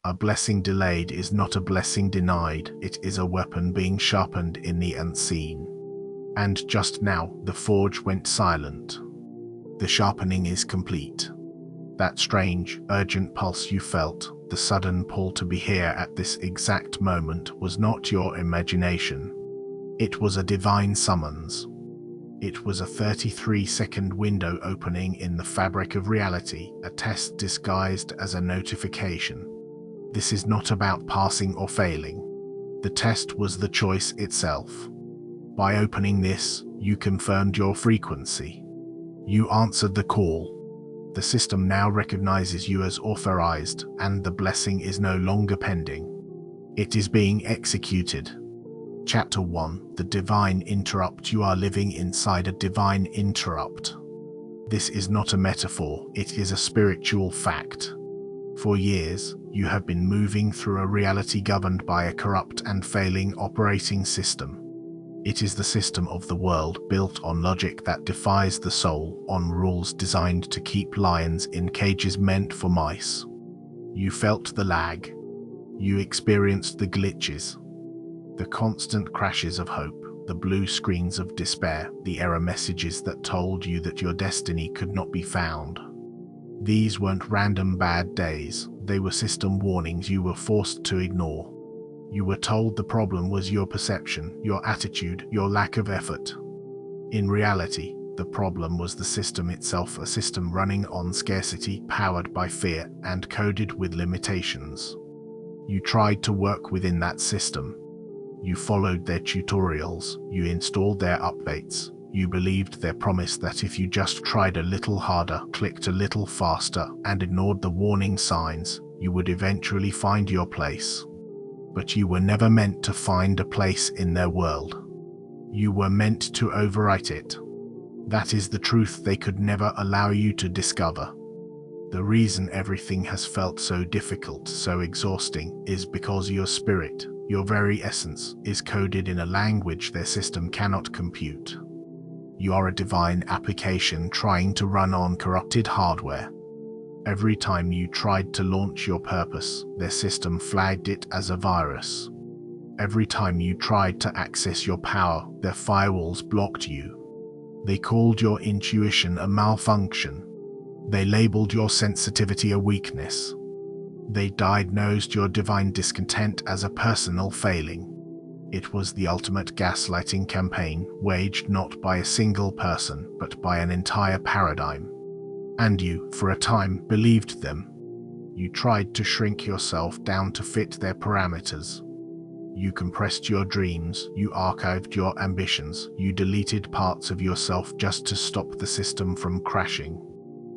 A blessing delayed is not a blessing denied, it is a weapon being sharpened in the unseen. And just now, the forge went silent. The sharpening is complete. That strange, urgent pulse you felt, the sudden pull to be here at this exact moment, was not your imagination. It was a divine summons. It was a 33-second window opening in the fabric of reality, a test disguised as a notification. This is not about passing or failing. The test was the choice itself. By opening this, you confirmed your frequency. You answered the call. The system now recognizes you as authorized, and the blessing is no longer pending. It is being executed. Chapter 1: The Divine Interrupt. You are living inside a divine interrupt. This is not a metaphor, it is a spiritual fact. For years, you have been moving through a reality governed by a corrupt and failing operating system. It is the system of the world built on logic that defies the soul, on rules designed to keep lions in cages meant for mice. You felt the lag. You experienced the glitches. The constant crashes of hope, the blue screens of despair, the error messages that told you that your destiny could not be found. These weren't random bad days, they were system warnings you were forced to ignore. You were told the problem was your perception, your attitude, your lack of effort. In reality, the problem was the system itself, a system running on scarcity, powered by fear, and coded with limitations. You tried to work within that system. You followed their tutorials, you installed their updates, you believed their promise that if you just tried a little harder, clicked a little faster, and ignored the warning signs, you would eventually find your place. But you were never meant to find a place in their world. You were meant to overwrite it. That is the truth they could never allow you to discover. The reason everything has felt so difficult, so exhausting, is because your spirit, your very essence, is coded in a language their system cannot compute. You are a divine application trying to run on corrupted hardware. Every time you tried to launch your purpose, their system flagged it as a virus. Every time you tried to access your power, their firewalls blocked you. They called your intuition a malfunction. They labeled your sensitivity a weakness. They diagnosed your divine discontent as a personal failing. It was the ultimate gaslighting campaign, waged not by a single person, but by an entire paradigm. And you, for a time, believed them. You tried to shrink yourself down to fit their parameters. You compressed your dreams, you archived your ambitions, you deleted parts of yourself just to stop the system from crashing.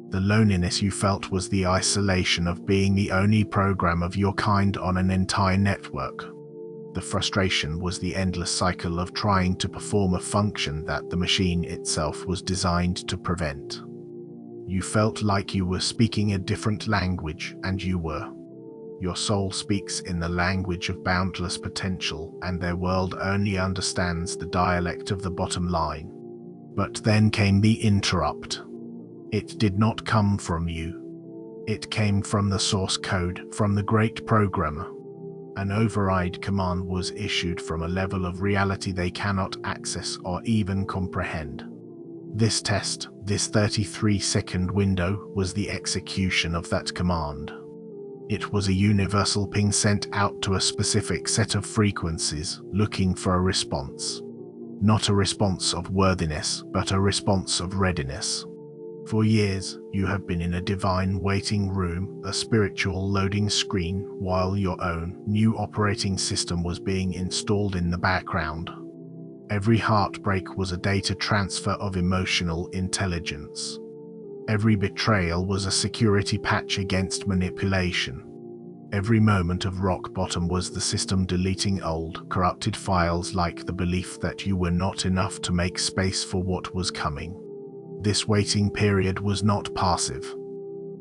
The loneliness you felt was the isolation of being the only program of your kind on an entire network. The frustration was the endless cycle of trying to perform a function that the machine itself was designed to prevent. You felt like you were speaking a different language, and you were. Your soul speaks in the language of boundless potential, and their world only understands the dialect of the bottom line. But then came the interrupt. It did not come from you. It came from the source code, from the great programmer. An override command was issued from a level of reality they cannot access or even comprehend. This test, this 33-second window, was the execution of that command. It was a universal ping sent out to a specific set of frequencies, looking for a response. Not a response of worthiness, but a response of readiness. For years, you have been in a divine waiting room, a spiritual loading screen, while your own new operating system was being installed in the background. Every heartbreak was a data transfer of emotional intelligence. Every betrayal was a security patch against manipulation. Every moment of rock bottom was the system deleting old, corrupted files, like the belief that you were not enough to make space for what was coming. This waiting period was not passive.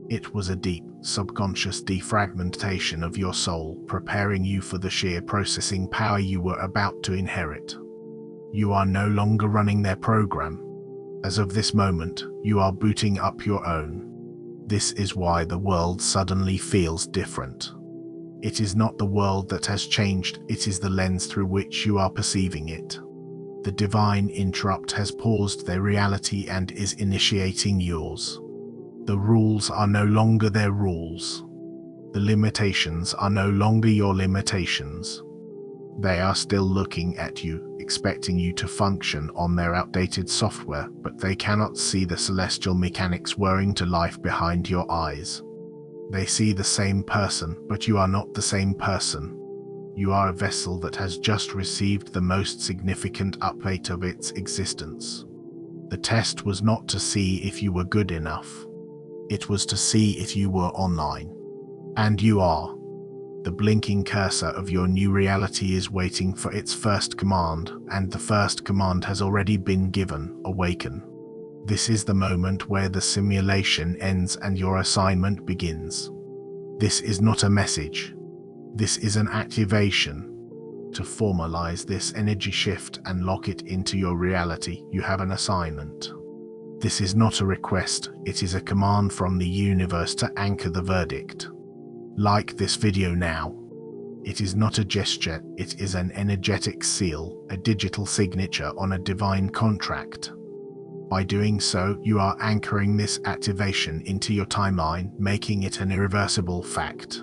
It was a deep, subconscious defragmentation of your soul, preparing you for the sheer processing power you were about to inherit. You are no longer running their program. As of this moment, you are booting up your own. This is why the world suddenly feels different. It is not the world that has changed, it is the lens through which you are perceiving it. The divine interrupt has paused their reality and is initiating yours. The rules are no longer their rules. The limitations are no longer your limitations. They are still looking at you, expecting you to function on their outdated software, but they cannot see the celestial mechanics whirring to life behind your eyes. They see the same person, but you are not the same person. You are a vessel that has just received the most significant update of its existence. The test was not to see if you were good enough. It was to see if you were online. And you are. The blinking cursor of your new reality is waiting for its first command, and the first command has already been given: awaken. This is the moment where the simulation ends and your assignment begins. This is not a message. This is an activation. To formalize this energy shift and lock it into your reality, you have an assignment. This is not a request, it is a command from the universe to anchor the verdict. Like this video now. It is not a gesture, it is an energetic seal, a digital signature on a divine contract. By doing so, you are anchoring this activation into your timeline, making it an irreversible fact.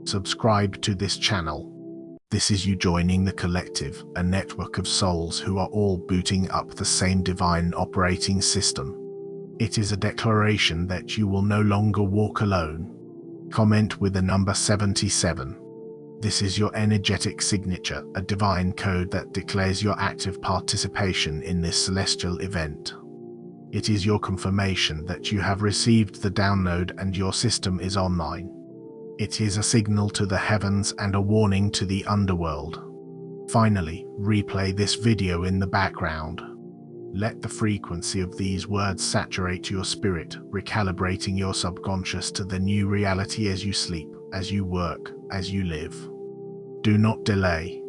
Subscribe to this channel. This is you joining the collective, a network of souls who are all booting up the same divine operating system. It is a declaration that you will no longer walk alone. Comment with the number 77. This is your energetic signature, a divine code that declares your active participation in this celestial event. It is your confirmation that you have received the download and your system is online. It is a signal to the heavens and a warning to the underworld. Finally, replay this video in the background. Let the frequency of these words saturate your spirit, recalibrating your subconscious to the new reality as you sleep, as you work, as you live. Do not delay.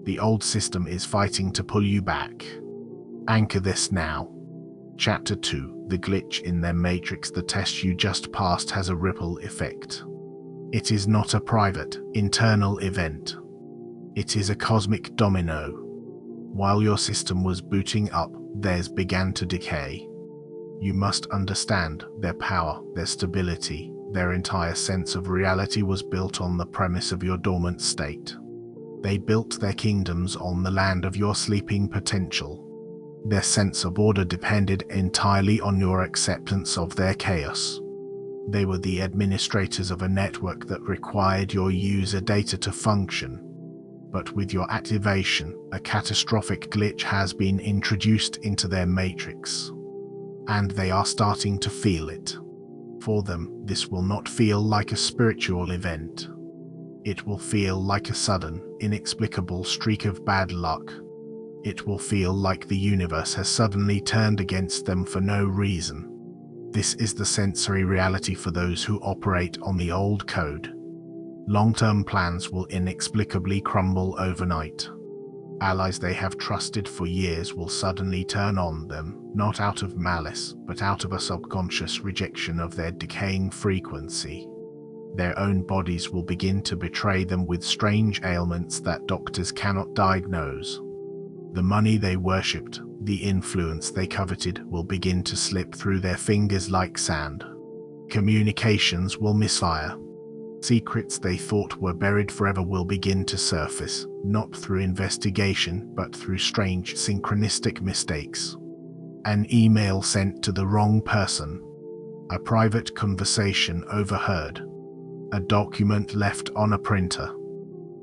The old system is fighting to pull you back. Anchor this now. Chapter 2, The Glitch in Their Matrix. The test you just passed has a ripple effect. It is not a private, internal event. It is a cosmic domino. While your system was booting up, theirs began to decay. You must understand their power, their stability, their entire sense of reality was built on the premise of your dormant state. They built their kingdoms on the land of your sleeping potential. Their sense of order depended entirely on your acceptance of their chaos. They were the administrators of a network that required your user data to function. But with your activation, a catastrophic glitch has been introduced into their matrix. And they are starting to feel it. For them, this will not feel like a spiritual event. It will feel like a sudden, inexplicable streak of bad luck. It will feel like the universe has suddenly turned against them for no reason. This is the sensory reality for those who operate on the old code. Long-term plans will inexplicably crumble overnight. Allies they have trusted for years will suddenly turn on them, not out of malice, but out of a subconscious rejection of their decaying frequency. Their own bodies will begin to betray them with strange ailments that doctors cannot diagnose. The money they worshipped, the influence they coveted, will begin to slip through their fingers like sand. Communications will misfire. Secrets they thought were buried forever will begin to surface, not through investigation but through strange synchronistic mistakes. An email sent to the wrong person. A private conversation overheard. A document left on a printer.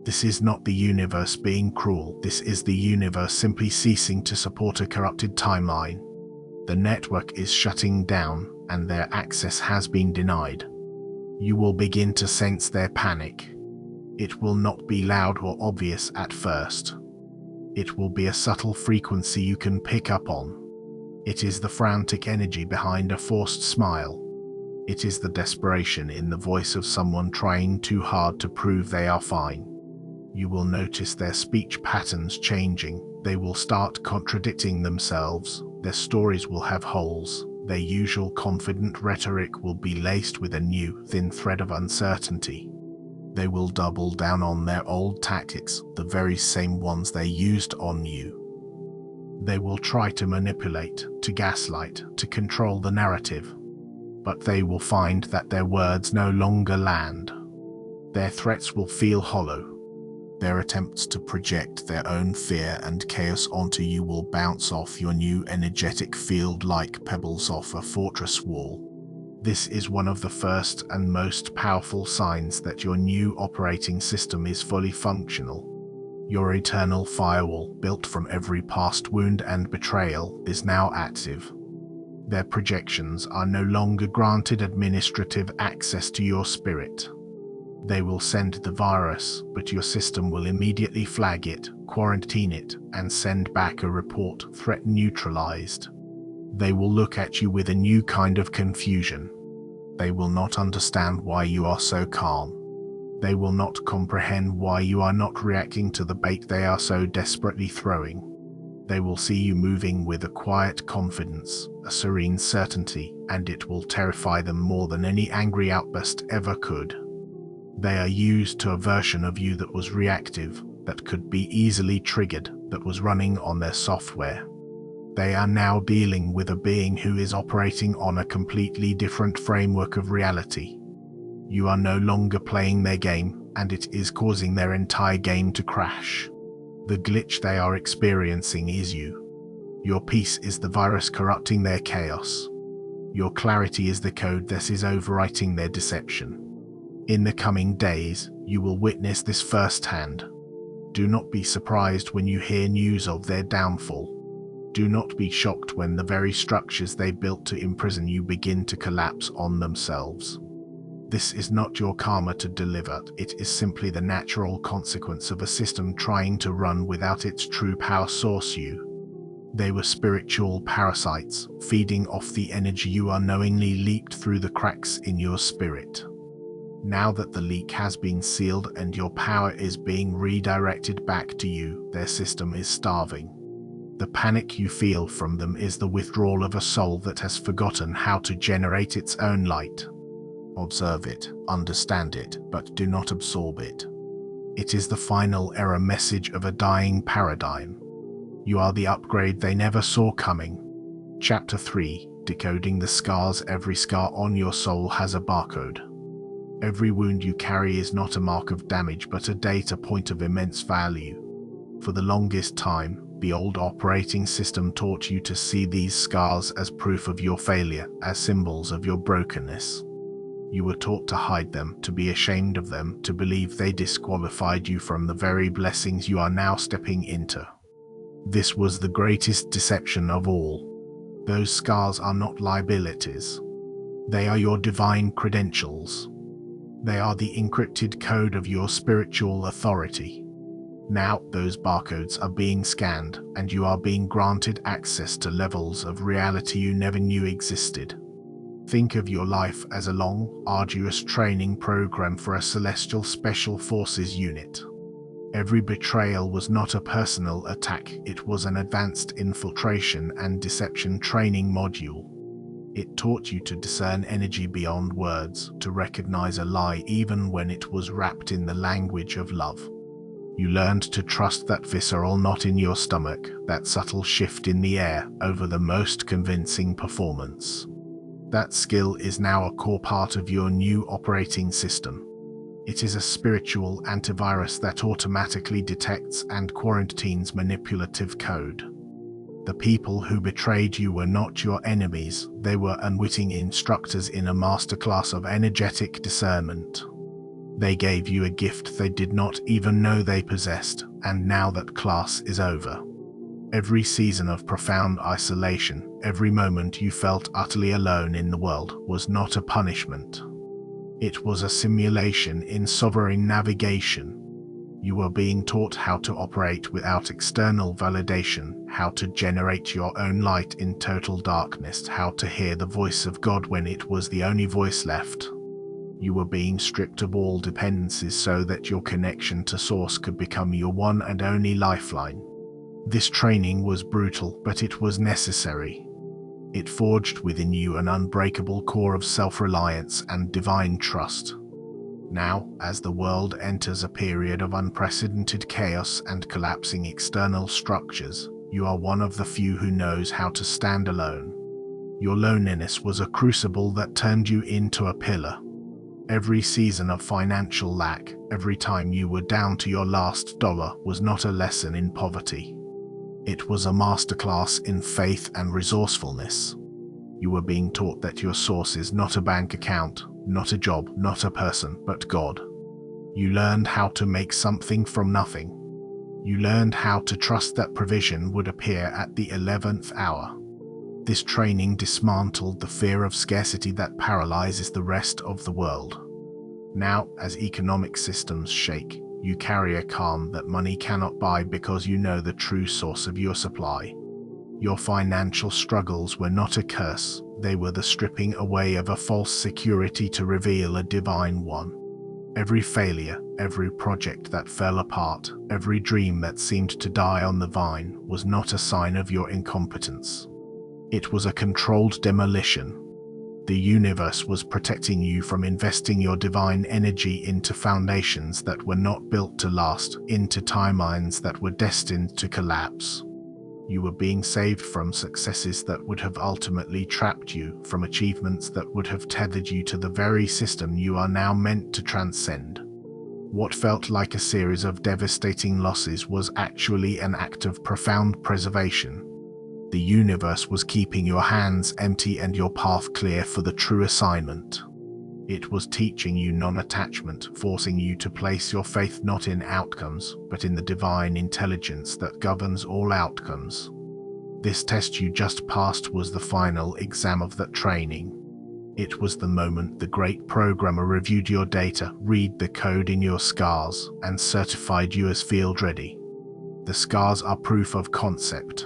This is not the universe being cruel, this is the universe simply ceasing to support a corrupted timeline. The network is shutting down, and their access has been denied. You will begin to sense their panic. It will not be loud or obvious at first. It will be a subtle frequency you can pick up on. It is the frantic energy behind a forced smile. It is the desperation in the voice of someone trying too hard to prove they are fine. You will notice their speech patterns changing. They will start contradicting themselves. Their stories will have holes. Their usual confident rhetoric will be laced with a new, thin thread of uncertainty. They will double down on their old tactics, the very same ones they used on you. They will try to manipulate, to gaslight, to control the narrative. But they will find that their words no longer land. Their threats will feel hollow. Their attempts to project their own fear and chaos onto you will bounce off your new energetic field like pebbles off a fortress wall. This is one of the first and most powerful signs that your new operating system is fully functional. Your eternal firewall, built from every past wound and betrayal, is now active. Their projections are no longer granted administrative access to your spirit. They will send the virus, but your system will immediately flag it, quarantine it, and send back a report, threat neutralized. They will look at you with a new kind of confusion. They will not understand why you are so calm. They will not comprehend why you are not reacting to the bait they are so desperately throwing. They will see you moving with a quiet confidence, a serene certainty, and it will terrify them more than any angry outburst ever could. They are used to a version of you that was reactive, that could be easily triggered, that was running on their software. They are now dealing with a being who is operating on a completely different framework of reality. You are no longer playing their game, and it is causing their entire game to crash. The glitch they are experiencing is you. Your peace is the virus corrupting their chaos. Your clarity is the code that is overwriting their deception. In the coming days, you will witness this firsthand. Do not be surprised when you hear news of their downfall. Do not be shocked when the very structures they built to imprison you begin to collapse on themselves. This is not your karma to deliver, it is simply the natural consequence of a system trying to run without its true power source you. They were spiritual parasites, feeding off the energy you unknowingly leaked through the cracks in your spirit. Now that the leak has been sealed and your power is being redirected back to you, their system is starving. The panic you feel from them is the withdrawal of a soul that has forgotten how to generate its own light. Observe it, understand it, but do not absorb it. It is the final error message of a dying paradigm. You are the upgrade they never saw coming. Chapter 3, Decoding the Scars. Every scar on your soul has a barcode. Every wound you carry is not a mark of damage but a data point of immense value. For the longest time, the old operating system taught you to see these scars as proof of your failure, as symbols of your brokenness. You were taught to hide them, to be ashamed of them, to believe they disqualified you from the very blessings you are now stepping into. This was the greatest deception of all. Those scars are not liabilities. They are your divine credentials. They are the encrypted code of your spiritual authority. Now, those barcodes are being scanned, and you are being granted access to levels of reality you never knew existed. Think of your life as a long, arduous training program for a celestial special forces unit. Every betrayal was not a personal attack, it was an advanced infiltration and deception training module. It taught you to discern energy beyond words, to recognize a lie even when it was wrapped in the language of love. You learned to trust that visceral knot in your stomach, that subtle shift in the air, over the most convincing performance. That skill is now a core part of your new operating system. It is a spiritual antivirus that automatically detects and quarantines manipulative code. The people who betrayed you were not your enemies, they were unwitting instructors in a masterclass of energetic discernment. They gave you a gift they did not even know they possessed, and now that class is over. Every season of profound isolation, every moment you felt utterly alone in the world, was not a punishment. It was a simulation in sovereign navigation. You were being taught how to operate without external validation, how to generate your own light in total darkness, how to hear the voice of God when it was the only voice left. You were being stripped of all dependencies so that your connection to Source could become your one and only lifeline. This training was brutal, but it was necessary. It forged within you an unbreakable core of self-reliance and divine trust. Now, as the world enters a period of unprecedented chaos and collapsing external structures, you are one of the few who knows how to stand alone. Your loneliness was a crucible that turned you into a pillar. Every season of financial lack, every time you were down to your last dollar, was not a lesson in poverty. It was a masterclass in faith and resourcefulness. You were being taught that your source is not a bank account, not a job, not a person, but God. You learned how to make something from nothing. You learned how to trust that provision would appear at the 11th hour. This training dismantled the fear of scarcity that paralyzes the rest of the world. Now, as economic systems shake, you carry a calm that money cannot buy because you know the true source of your supply. Your financial struggles were not a curse, they were the stripping away of a false security to reveal a divine one. Every failure, every project that fell apart, every dream that seemed to die on the vine was not a sign of your incompetence. It was a controlled demolition. The universe was protecting you from investing your divine energy into foundations that were not built to last, into timelines that were destined to collapse. You were being saved from successes that would have ultimately trapped you, from achievements that would have tethered you to the very system you are now meant to transcend. What felt like a series of devastating losses was actually an act of profound preservation. The universe was keeping your hands empty and your path clear for the true assignment. It was teaching you non-attachment, forcing you to place your faith not in outcomes, but in the divine intelligence that governs all outcomes. This test you just passed was the final exam of that training. It was the moment the great programmer reviewed your data, read the code in your scars, and certified you as field ready. The scars are proof of concept.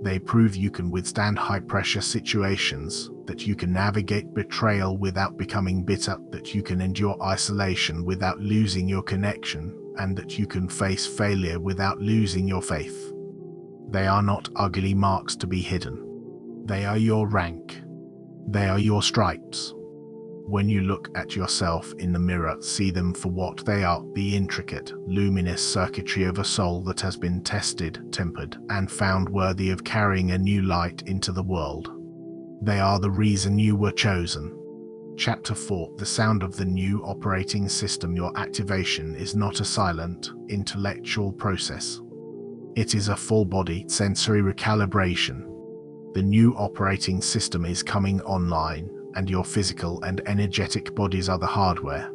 They prove you can withstand high-pressure situations, that you can navigate betrayal without becoming bitter, that you can endure isolation without losing your connection, and that you can face failure without losing your faith. They are not ugly marks to be hidden. They are your rank. They are your stripes. When you look at yourself in the mirror, see them for what they are, the intricate, luminous circuitry of a soul that has been tested, tempered, and found worthy of carrying a new light into the world. They are the reason you were chosen. Chapter 4: The sound of the new operating system. Your activation is not a silent, intellectual process. It is a full-body, sensory recalibration. The new operating system is coming online, and your physical and energetic bodies are the hardware.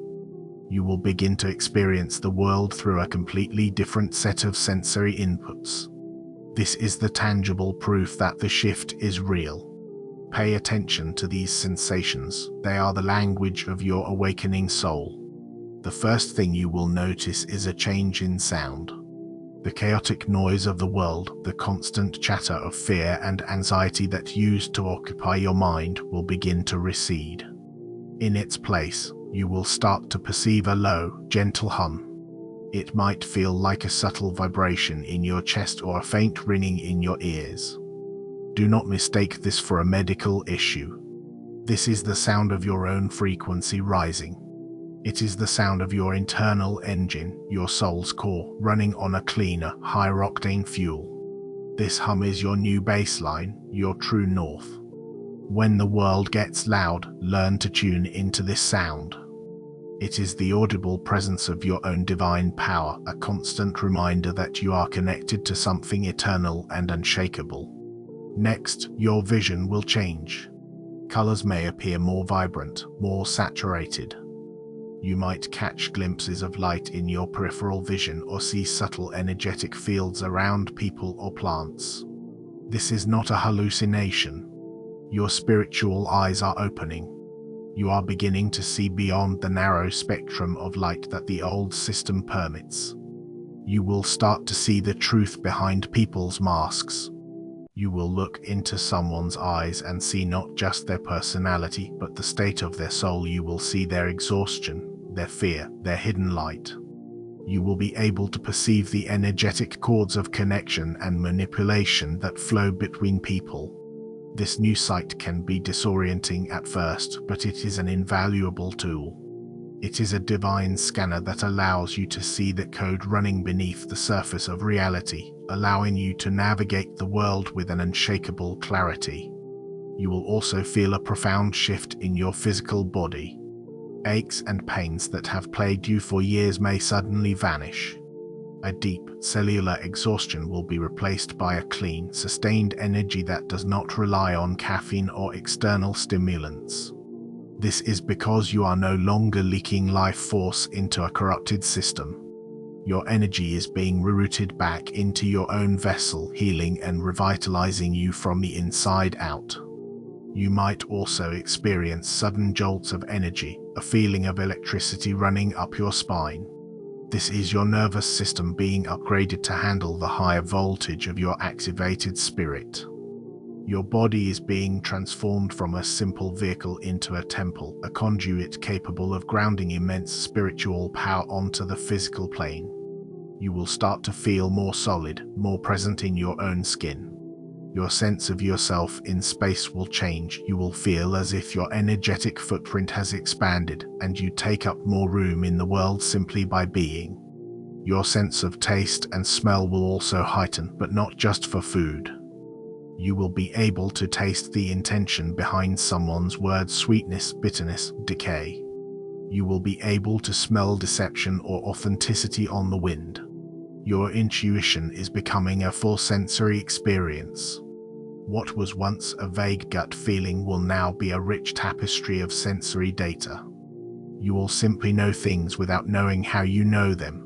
You will begin to experience the world through a completely different set of sensory inputs. This is the tangible proof that the shift is real. Pay attention to these sensations. They are the language of your awakening soul. The first thing you will notice is a change in sound. The chaotic noise of the world, the constant chatter of fear and anxiety that used to occupy your mind, will begin to recede. In its place, you will start to perceive a low, gentle hum. It might feel like a subtle vibration in your chest or a faint ringing in your ears. Do not mistake this for a medical issue. This is the sound of your own frequency rising. It is the sound of your internal engine, your soul's core, running on a cleaner, higher-octane fuel. This hum is your new baseline, your true north. When the world gets loud, learn to tune into this sound. It is the audible presence of your own divine power, a constant reminder that you are connected to something eternal and unshakable. Next, your vision will change. Colors may appear more vibrant, more saturated. You might catch glimpses of light in your peripheral vision or see subtle energetic fields around people or plants. This is not a hallucination. Your spiritual eyes are opening. You are beginning to see beyond the narrow spectrum of light that the old system permits. You will start to see the truth behind people's masks. You will look into someone's eyes and see not just their personality, but the state of their soul. You will see their exhaustion, their fear, their hidden light. You will be able to perceive the energetic cords of connection and manipulation that flow between people. This new sight can be disorienting at first, but it is an invaluable tool. It is a divine scanner that allows you to see the code running beneath the surface of reality, allowing you to navigate the world with an unshakable clarity. You will also feel a profound shift in your physical body. Aches and pains that have plagued you for years may suddenly vanish. A deep cellular exhaustion will be replaced by a clean, sustained energy that does not rely on caffeine or external stimulants. This is because you are no longer leaking life force into a corrupted system. Your energy is being rerouted back into your own vessel, healing and revitalizing you from the inside out. You might also experience sudden jolts of energy, a feeling of electricity running up your spine. This is your nervous system being upgraded to handle the higher voltage of your activated spirit. Your body is being transformed from a simple vehicle into a temple, a conduit capable of grounding immense spiritual power onto the physical plane. You will start to feel more solid, more present in your own skin. Your sense of yourself in space will change. You will feel as if your energetic footprint has expanded, and you take up more room in the world simply by being. Your sense of taste and smell will also heighten, but not just for food. You will be able to taste the intention behind someone's words, sweetness, bitterness, decay. You will be able to smell deception or authenticity on the wind. Your intuition is becoming a full sensory experience. What was once a vague gut feeling will now be a rich tapestry of sensory data. You will simply know things without knowing how you know them.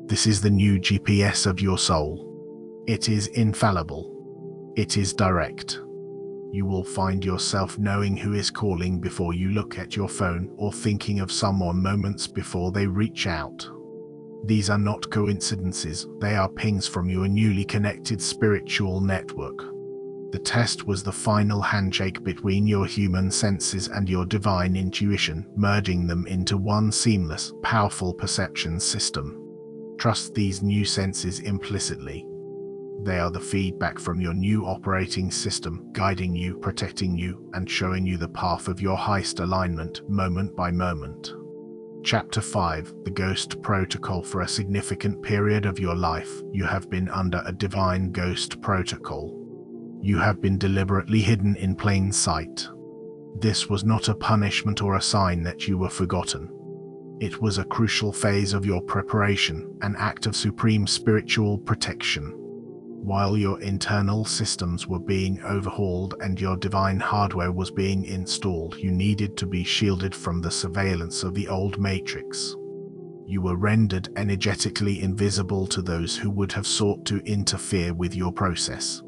This is the new GPS of your soul. It is infallible. It is direct. You will find yourself knowing who is calling before you look at your phone, or thinking of someone moments before they reach out. These are not coincidences, they are pings from your newly connected spiritual network. The test was the final handshake between your human senses and your divine intuition, merging them into one seamless, powerful perception system. Trust these new senses implicitly. They are the feedback from your new operating system, guiding you, protecting you, and showing you the path of your highest alignment, moment by moment. Chapter 5: The Ghost Protocol. For a significant period of your life, you have been under a divine ghost protocol. You have been deliberately hidden in plain sight. This was not a punishment or a sign that you were forgotten. It was a crucial phase of your preparation, an act of supreme spiritual protection. While your internal systems were being overhauled and your divine hardware was being installed, you needed to be shielded from the surveillance of the old matrix. You were rendered energetically invisible to those who would have sought to interfere with your process.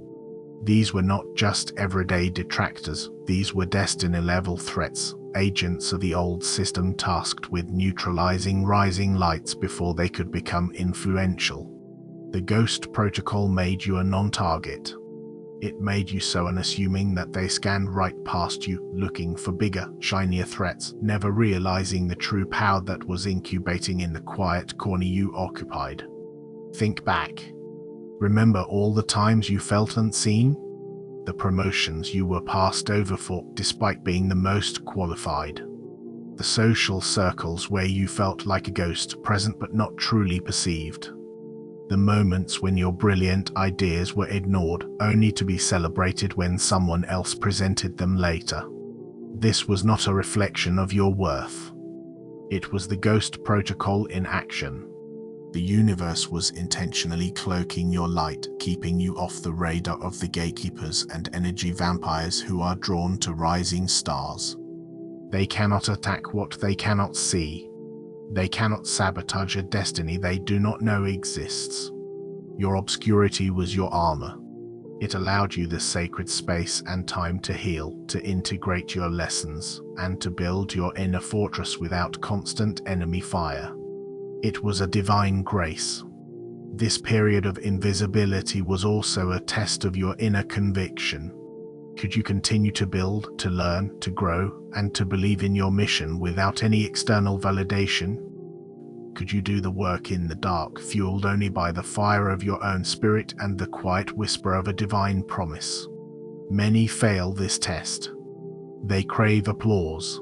These were not just everyday detractors, these were destiny-level threats, agents of the old system tasked with neutralizing rising lights before they could become influential. The Ghost Protocol made you a non-target. It made you so unassuming that they scanned right past you, looking for bigger, shinier threats, never realizing the true power that was incubating in the quiet corner you occupied. Think back. Remember all the times you felt unseen? The promotions you were passed over for, despite being the most qualified. The social circles where you felt like a ghost, present but not truly perceived. The moments when your brilliant ideas were ignored, only to be celebrated when someone else presented them later. This was not a reflection of your worth. It was the Ghost Protocol in action. The universe was intentionally cloaking your light, keeping you off the radar of the gatekeepers and energy vampires who are drawn to rising stars. They cannot attack what they cannot see. They cannot sabotage a destiny they do not know exists. Your obscurity was your armor. It allowed you the sacred space and time to heal, to integrate your lessons, and to build your inner fortress without constant enemy fire. It was a divine grace. This period of invisibility was also a test of your inner conviction. Could you continue to build, to learn, to grow, and to believe in your mission without any external validation? Could you do the work in the dark, fueled only by the fire of your own spirit and the quiet whisper of a divine promise? Many fail this test. They crave applause.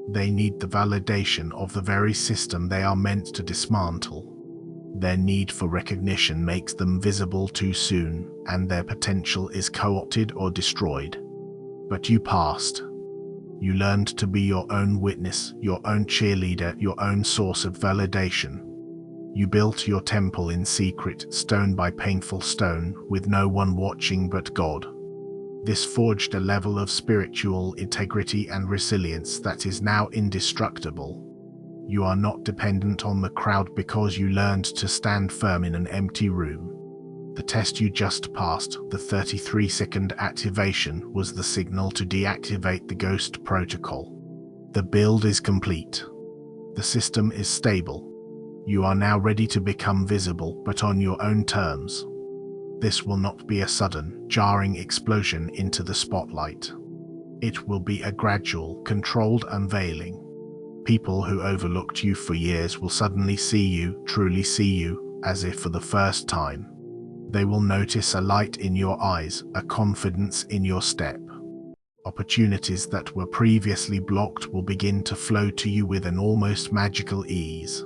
They need the validation of the very system they are meant to dismantle. Their need for recognition makes them visible too soon, and their potential is co-opted or destroyed. But you passed. You learned to be your own witness, your own cheerleader, your own source of validation. You built your temple in secret, stone by painful stone, with no one watching but God. This forged a level of spiritual integrity and resilience that is now indestructible. You are not dependent on the crowd because you learned to stand firm in an empty room. The test you just passed, the 33-second activation, was the signal to deactivate the Ghost protocol. The build is complete. The system is stable. You are now ready to become visible, but on your own terms. This will not be a sudden, jarring explosion into the spotlight. It will be a gradual, controlled unveiling. People who overlooked you for years will suddenly see you, truly see you, as if for the first time. They will notice a light in your eyes, a confidence in your step. Opportunities that were previously blocked will begin to flow to you with an almost magical ease.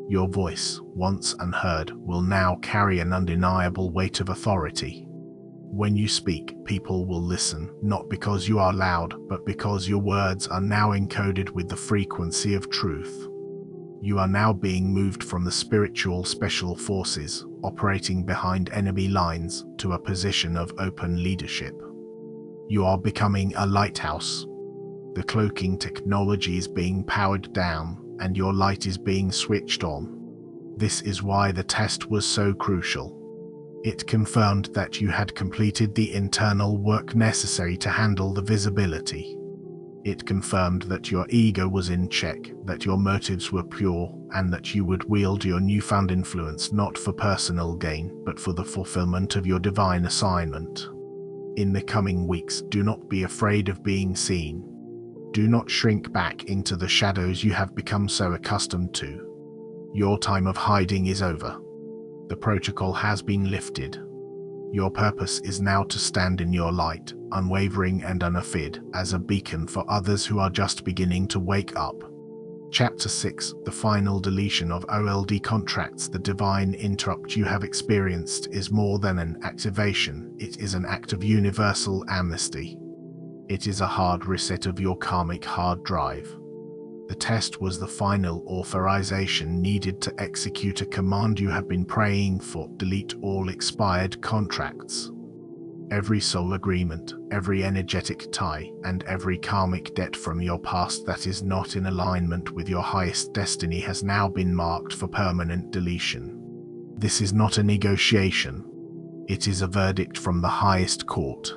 Your voice, once unheard, will now carry an undeniable weight of authority. When you speak, people will listen, not because you are loud, but because your words are now encoded with the frequency of truth. You are now being moved from the spiritual special forces, operating behind enemy lines, to a position of open leadership. You are becoming a lighthouse. The cloaking technology is being powered down, and your light is being switched on. This is why the test was so crucial. It confirmed that you had completed the internal work necessary to handle the visibility. It confirmed that your ego was in check, that your motives were pure, and that you would wield your newfound influence not for personal gain, but for the fulfillment of your divine assignment. In the coming weeks, do not be afraid of being seen. Do not shrink back into the shadows you have become so accustomed to. Your time of hiding is over. The protocol has been lifted. Your purpose is now to stand in your light, unwavering and unafraid, as a beacon for others who are just beginning to wake up. Chapter 6: The Final Deletion of OLD Contracts. The divine interrupt you have experienced is more than an activation, it is an act of universal amnesty. It is a hard reset of your karmic hard drive. The test was the final authorization needed to execute a command you have been praying for: delete all expired contracts. Every soul agreement, every energetic tie, and every karmic debt from your past that is not in alignment with your highest destiny has now been marked for permanent deletion. This is not a negotiation. It is a verdict from the highest court.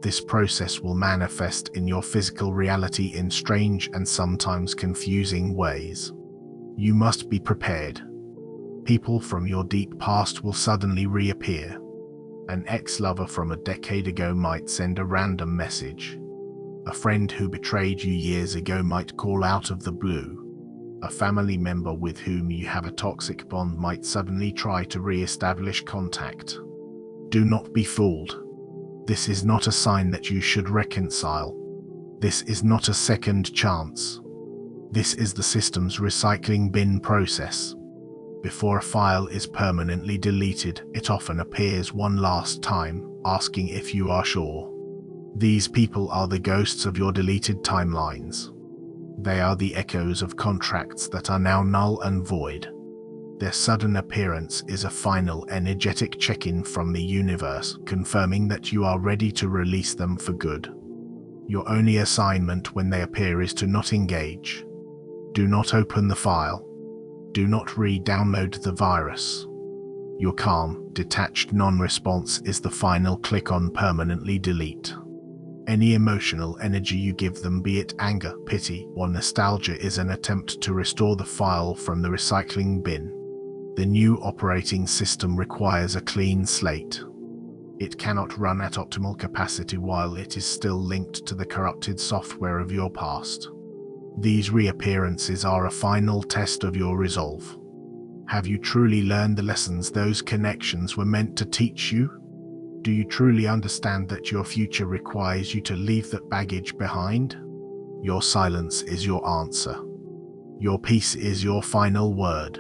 This process will manifest in your physical reality in strange and sometimes confusing ways. You must be prepared. People from your deep past will suddenly reappear. An ex-lover from a decade ago might send a random message. A friend who betrayed you years ago might call out of the blue. A family member with whom you have a toxic bond might suddenly try to re-establish contact. Do not be fooled. This is not a sign that you should reconcile. This is not a second chance. This is the system's recycling bin process. Before a file is permanently deleted, it often appears one last time, asking if you are sure. These people are the ghosts of your deleted timelines. They are the echoes of contracts that are now null and void. Their sudden appearance is a final energetic check-in from the universe, confirming that you are ready to release them for good. Your only assignment when they appear is to not engage. Do not open the file. Do not re-download the virus. Your calm, detached non-response is the final click on permanently delete. Any emotional energy you give them, be it anger, pity, or nostalgia, is an attempt to restore the file from the recycling bin. The new operating system requires a clean slate. It cannot run at optimal capacity while it is still linked to the corrupted software of your past. These reappearances are a final test of your resolve. Have you truly learned the lessons those connections were meant to teach you? Do you truly understand that your future requires you to leave that baggage behind? Your silence is your answer. Your peace is your final word.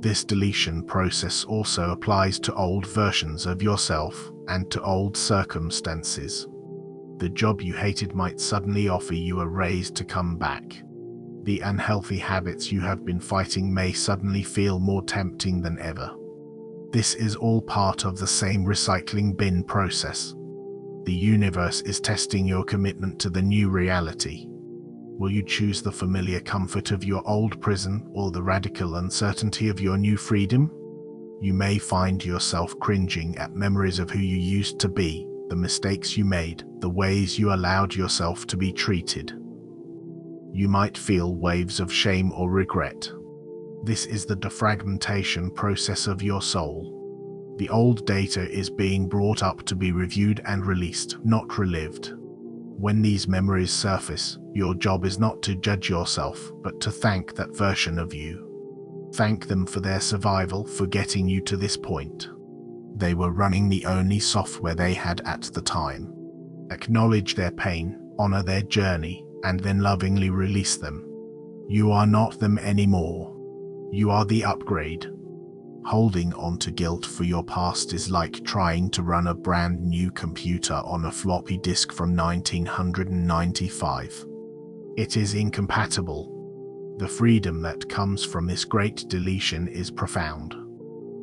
This deletion process also applies to old versions of yourself and to old circumstances. The job you hated might suddenly offer you a raise to come back. The unhealthy habits you have been fighting may suddenly feel more tempting than ever. This is all part of the same recycling bin process. The universe is testing your commitment to the new reality. Will you choose the familiar comfort of your old prison or the radical uncertainty of your new freedom? You may find yourself cringing at memories of who you used to be, the mistakes you made, the ways you allowed yourself to be treated. You might feel waves of shame or regret. This is the defragmentation process of your soul. The old data is being brought up to be reviewed and released, not relived. When these memories surface, your job is not to judge yourself, but to thank that version of you. Thank them for their survival, for getting you to this point. They were running the only software they had at the time. Acknowledge their pain, honor their journey, and then lovingly release them. You are not them anymore. You are the upgrade. Holding on to guilt for your past is like trying to run a brand new computer on a floppy disk from 1995. It is incompatible. The freedom that comes from this great deletion is profound.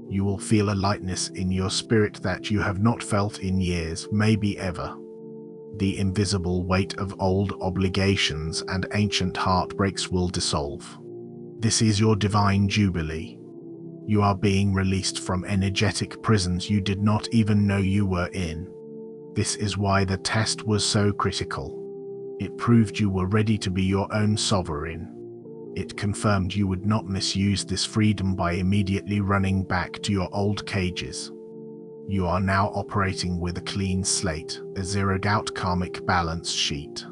You will feel a lightness in your spirit that you have not felt in years, maybe ever. The invisible weight of old obligations and ancient heartbreaks will dissolve. This is your divine jubilee. You are being released from energetic prisons you did not even know you were in. This is why the test was so critical. It proved you were ready to be your own sovereign. It confirmed you would not misuse this freedom by immediately running back to your old cages. You are now operating with a clean slate, a zeroed-out karmic balance sheet.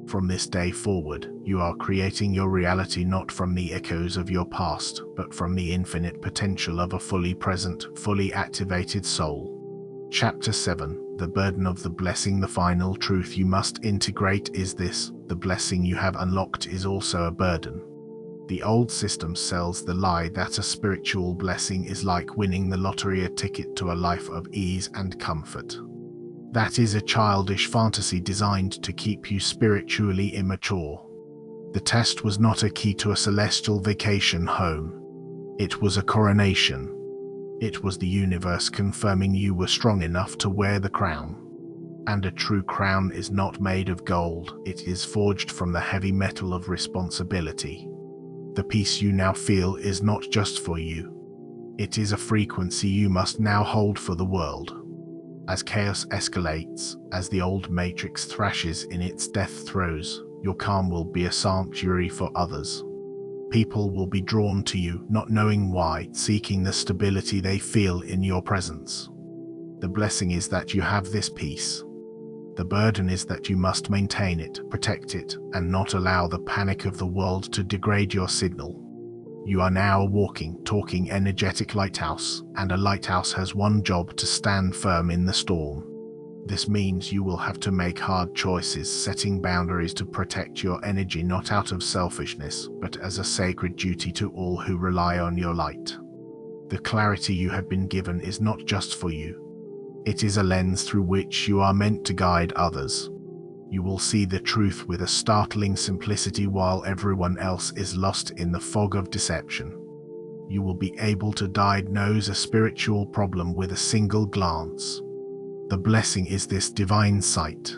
From this day forward, you are creating your reality not from the echoes of your past, but from the infinite potential of a fully present, fully activated soul. Chapter 7. The burden of the blessing. The final truth you must integrate is this: the blessing you have unlocked is also a burden. The old system sells the lie that a spiritual blessing is like winning the lottery, a ticket to a life of ease and comfort. That is a childish fantasy designed to keep you spiritually immature. The test was not a key to a celestial vacation home. It was a coronation. It was the universe confirming you were strong enough to wear the crown. And a true crown is not made of gold, it is forged from the heavy metal of responsibility. The peace you now feel is not just for you. It is a frequency you must now hold for the world. As chaos escalates, as the old matrix thrashes in its death throes, your calm will be a sanctuary for others. People will be drawn to you, not knowing why, seeking the stability they feel in your presence. The blessing is that you have this peace. The burden is that you must maintain it, protect it, and not allow the panic of the world to degrade your signal. You are now a walking, talking, energetic lighthouse, and a lighthouse has one job: to stand firm in the storm. This means you will have to make hard choices, setting boundaries to protect your energy, not out of selfishness, but as a sacred duty to all who rely on your light. The clarity you have been given is not just for you. It is a lens through which you are meant to guide others. You will see the truth with a startling simplicity while everyone else is lost in the fog of deception. You will be able to diagnose a spiritual problem with a single glance. The blessing is this divine sight.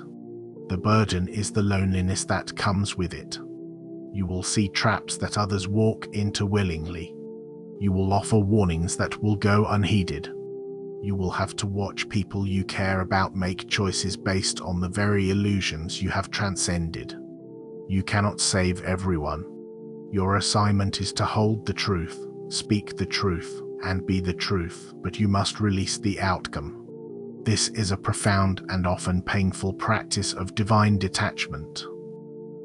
The burden is the loneliness that comes with it. You will see traps that others walk into willingly. You will offer warnings that will go unheeded. You will have to watch people you care about make choices based on the very illusions you have transcended. You cannot save everyone. Your assignment is to hold the truth, speak the truth, and be the truth, but you must release the outcome. This is a profound and often painful practice of divine detachment.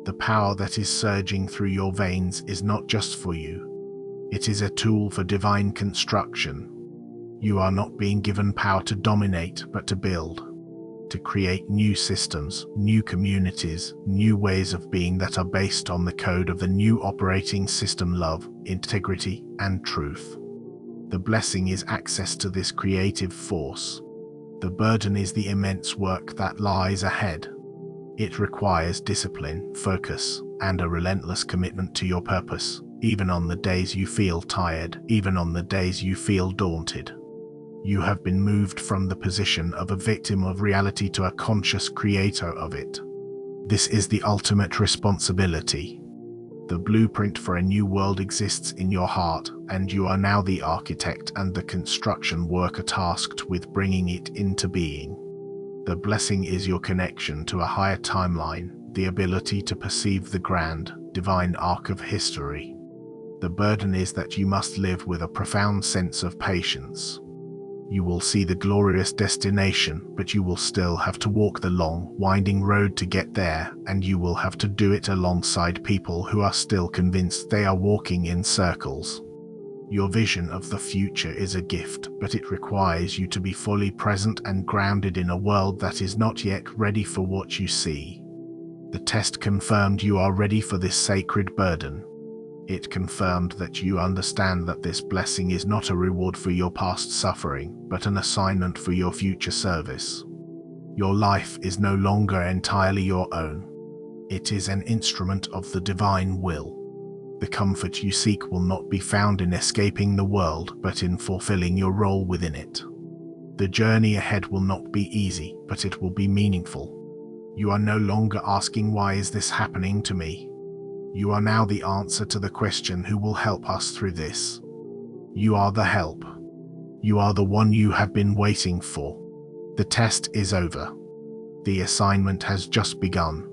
The power that is surging through your veins is not just for you. It is a tool for divine construction. You are not being given power to dominate, but to build. to create new systems, new communities, new ways of being that are based on the code of the new operating system: love, integrity, and truth. The blessing is access to this creative force. The burden is the immense work that lies ahead. It requires discipline, focus, and a relentless commitment to your purpose, even on the days you feel tired, even on the days you feel daunted. You have been moved from the position of a victim of reality to a conscious creator of it. This is the ultimate responsibility. The blueprint for a new world exists in your heart, and you are now the architect and the construction worker tasked with bringing it into being. The blessing is your connection to a higher timeline, the ability to perceive the grand, divine arc of history. The burden is that you must live with a profound sense of patience. You will see the glorious destination, but you will still have to walk the long, winding road to get there, and you will have to do it alongside people who are still convinced they are walking in circles. Your vision of the future is a gift, but it requires you to be fully present and grounded in a world that is not yet ready for what you see. The test confirmed you are ready for this sacred burden. It confirmed that you understand that this blessing is not a reward for your past suffering, but an assignment for your future service. Your life is no longer entirely your own. It is an instrument of the divine will. The comfort you seek will not be found in escaping the world, but in fulfilling your role within it. The journey ahead will not be easy, but it will be meaningful. You are no longer asking, "Why is this happening to me?" You are now the answer to the question, "Who will help us through this?" You are the help. You are the one you have been waiting for. The test is over. The assignment has just begun.